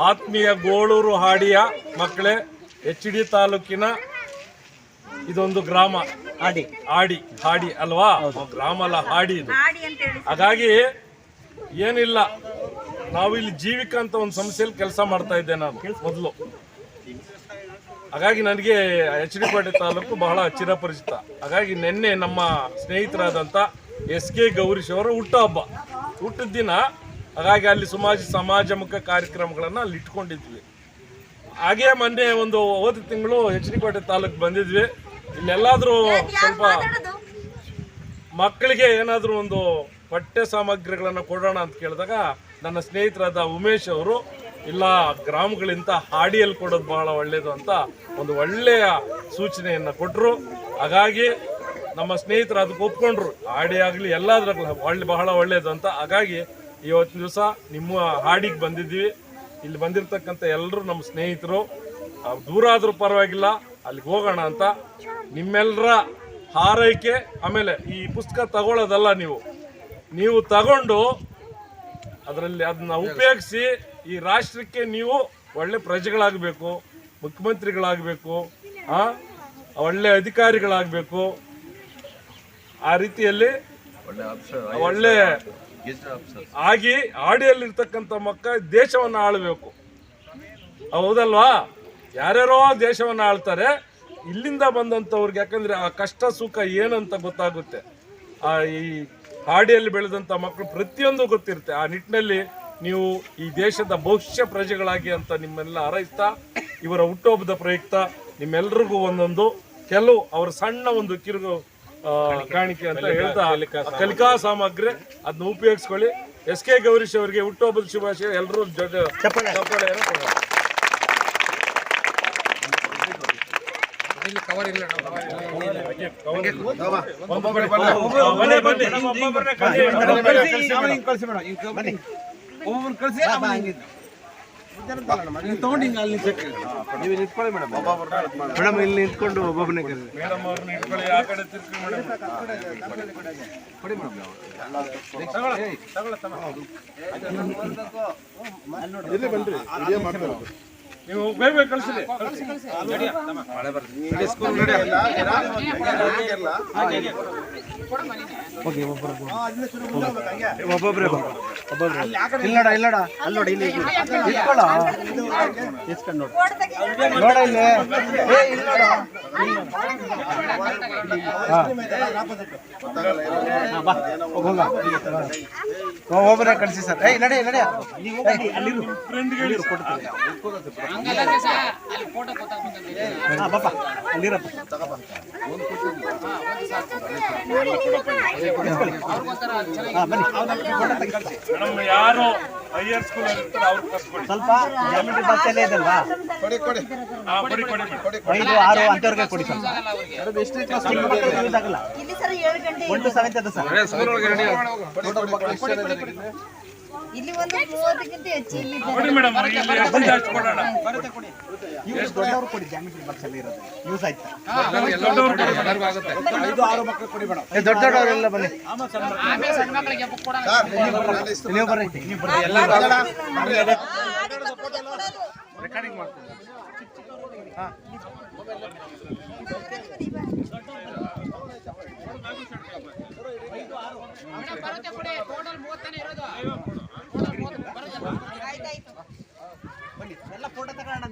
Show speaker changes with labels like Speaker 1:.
Speaker 1: ಆತ್ಮೀಯ ಗೋಳೂರು ಹಾಡಿಯ ಮಕ್ಕಳೇ, HD ತಾಲೂಕಿನ ಇದೊಂದು ಗ್ರಾಮ. ಹಾಡಿ ಅಲ್ವಾ? ಗ್ರಾಮ ಅಲ್ಲ, ಹಾಡಿ ಇದು. ಹಾಗಾಗಿ ಏನಿಲ್ಲ, ನಾವು ಇಲ್ಲಿ ಜೀವಿಕ ಅಂತ ಒಂದು ಸಂಸ್ಥೆಯಲ್ಲಿ ಕೆಲಸ ಮಾಡ್ತಾ ಇದ್ದೆ ನಾನು ಮೊದಲು. ಹಾಗಾಗಿ ನನಗೆ HD ಕೋಟೆ ತಾಲೂಕು ಬಹಳ ಚಿರಪರಿಚಿತ. ಹಾಗಾಗಿ ನಿನ್ನೆ ನಮ್ಮ ಸ್ನೇಹಿತರಾದಂಥ SK ಗೌರೀಶ್ ಅವರ ಹುಟ್ಟಿದ ದಿನ. ಹಾಗಾಗಿ ಅಲ್ಲಿ ಸಮಾಜಮುಖ ಕಾರ್ಯಕ್ರಮಗಳನ್ನು ಅಲ್ಲಿ ಇಟ್ಕೊಂಡಿದ್ವಿ. ಹಾಗೆ ಮೊನ್ನೆ ಹೋದ ತಿಂಗಳು HD ಕೋಟೆ ತಾಲೂಕು ಬಂದಿದ್ವಿ. ಇಲ್ಲೆಲ್ಲಾದರೂ ಸ್ವಲ್ಪ ಮಕ್ಕಳಿಗೆ ಏನಾದರೂ ಒಂದು ಪಠ್ಯ ಸಾಮಗ್ರಿಗಳನ್ನು ಕೊಡೋಣ ಅಂತ ಕೇಳಿದಾಗ ನನ್ನ ಸ್ನೇಹಿತರಾದ ಉಮೇಶ್ ಅವರು, ಇಲ್ಲ ಗ್ರಾಮಗಳಿಂದ ಹಾಡಿಯಲ್ಲಿ ಕೊಡೋದು ಬಹಳ ಒಳ್ಳೆಯದು ಅಂತ ಒಂದು ಒಳ್ಳೆಯ ಸೂಚನೆಯನ್ನು ಕೊಟ್ಟರು. ಹಾಗಾಗಿ ನಮ್ಮ ಸ್ನೇಹಿತರು ಅದಕ್ಕೆ ಒಪ್ಕೊಂಡ್ರು. ಹಾಡಿ ಆಗಲಿ ಎಲ್ಲಾದ್ರಾಗಲಿ ಬಹಳ ಒಳ್ಳೆಯದು ಅಂತ. ಹಾಗಾಗಿ ಇವತ್ತಿನ ದಿವಸ ನಿಮ್ಮ ಹಾಡಿಗೆ ಬಂದಿದ್ವಿ. ಇಲ್ಲಿ ಬಂದಿರತಕ್ಕಂಥ ಎಲ್ಲರೂ ನಮ್ಮ ಸ್ನೇಹಿತರು, ದೂರ ಆದರೂ ಪರವಾಗಿಲ್ಲ ಅಲ್ಲಿಗೆ ಹೋಗೋಣ ಅಂತ ನಿಮ್ಮೆಲ್ಲರ ಹಾರೈಕೆ. ಆಮೇಲೆ ಈ ಪುಸ್ತಕ ತಗೊಳ್ಳೋದಲ್ಲ, ನೀವು ತಗೊಂಡು ಅದರಲ್ಲಿ ಅದನ್ನ ಉಪಯೋಗಿಸಿ ಈ ರಾಷ್ಟ್ರಕ್ಕೆ ನೀವು ಒಳ್ಳೆ ಪ್ರಜೆಗಳಾಗಬೇಕು, ಮುಖ್ಯಮಂತ್ರಿಗಳಾಗಬೇಕು, ಒಳ್ಳೆ ಅಧಿಕಾರಿಗಳಾಗಬೇಕು. ಆ ರೀತಿಯಲ್ಲಿ ಒಳ್ಳೆ ಆಗಿ ಹಾಡಿಯಲ್ಲಿರ್ತಕ್ಕಂಥ ಮಕ್ಕಳು ದೇಶವನ್ನು ಆಳಬೇಕು. ಹೌದಲ್ವಾ? ಯಾರ್ಯಾರೋ ದೇಶವನ್ನು ಆಳ್ತಾರೆ, ಇಲ್ಲಿಂದ ಬಂದಂಥವ್ರಿಗೆ ಯಾಕಂದರೆ ಆ ಕಷ್ಟ ಸುಖ ಏನಂತ ಗೊತ್ತಾಗುತ್ತೆ. ಈ ಹಾಡಿಯಲ್ಲಿ ಬೆಳೆದಂಥ ಮಕ್ಕಳು ಪ್ರತಿಯೊಂದು ಗೊತ್ತಿರುತ್ತೆ. ಆ ನಿಟ್ಟಿನಲ್ಲಿ ನೀವು ಈ ದೇಶದ ಭವಿಷ್ಯ ಪ್ರಜೆಗಳಾಗಿ ಅಂತ ನಿಮ್ಮೆಲ್ಲ ಹಾರೈಸ್ತಾ, ಇವರ ಹುಟ್ಟುಹಬ್ಬದ ಪ್ರಯುಕ್ತ ನಿಮ್ಮೆಲ್ರಿಗೂ ಒಂದೊಂದು ಕೆಲವು ಅವರ ಸಣ್ಣ ಒಂದು ಕಿರುಗು ಕಾಣಿಕೆ ಅಂತ ಹೇಳ್ತಾ, ಕಲಿಕಾ ಸಾಮಗ್ರಿ ಅದನ್ನ ಉಪಯೋಗಿಸ್ಕೊಳ್ಳಿ. SK ಗೌರೀಶ್ ಅವರಿಗೆ ಹುಟ್ಟುಹಬ್ಬದ ಶುಭಾಶಯ. ಎಲ್ಲರೂ ಚಪ್ಪಾಳೆಯನ್ನು ಕೊಡೋಣ.
Speaker 2: ತಗೊಂಡು ಅಲ್ಲಿ ನೀವು ನಿಂತ್ಕೊಳ್ಳಿ ಮೇಡಮ್. ಇಲ್ಲಿ ನಿಂತ್ಕೊಂಡು ಒಬ್ಬೊಬ್ಬನೇ
Speaker 1: ಮೇಡಮ್ ಅವ್ರನ್ನ ಇಟ್ಕೊಳ್ಳಿ. ಆ ಕಡೆ ತಿರ್ಗಿ ಮೇಡಮ್. ನೀವು ಬೇಗ ಕಳಿಸಿದೆ.
Speaker 2: ಒಬ್ಬೊಬ್ರೆ ಇಲ್ಲಡ ಅಲ್ಲಿ ನೋಡಿ, ಇಲ್ಲಿ ಇಟ್ಕೊಳ್ಳ ಇಸ್ಕೊಂಡು ನೋಡ ಇಲ್ಲಿ ಒಬ್ಬರೇ ಕಳಿಸಿ ಸರ್. ನಡೆ
Speaker 1: ಯಾರು ಹೈಯರ್ ಸ್ಕೂಲ್ ಇರ್ತಾರೆ ಅವ್ರು ಕರ್ಸ್ಕೊಳ್ಳಿ.
Speaker 2: ಸ್ವಲ್ಪ ಜಾಮಿಟ್ರಿ ಬಾಕ್ಸ್ ಎಲ್ಲ ಇದಲ್ವಾ, 5, 6 ಅಂತವ್ರಿಗೆ ಕೊಡಿ ಸ್ವಲ್ಪ. 1 to 7 ಅದ ಸರ್.
Speaker 3: ಇಲ್ಲಿ ಒಂದು 30ಕ್ಕಿಂತ ಹೆಚ್ಚು ಇಲ್ಲಿ
Speaker 1: ಕೊಡಿ ಮೇಡಮ್.
Speaker 2: ದೊಡ್ಡವರು ಕೊಡಿ, ಜಾಮಿಟ್ರಿ ಬಾಕ್ಸ್ ಎಲ್ಲ ಇರೋದು ಯೂಸ್ ಆಯ್ತಾ?
Speaker 1: 5, 6 ಮಕ್ಕಳು ಕೊಡಿ ಮೇಡಮ್.
Speaker 2: ದೊಡ್ಡವರೆಲ್ಲ ಬನ್ನಿ, ನೀವು ಬರ್ರಿ. ರೆಕಾರ್ಡಿಂಗ್ ಮಾಡ್ತೀನಿ. ಎಲ್ಲ ಫೋಟೋ ತಗೊಳ್ಳೋಣ.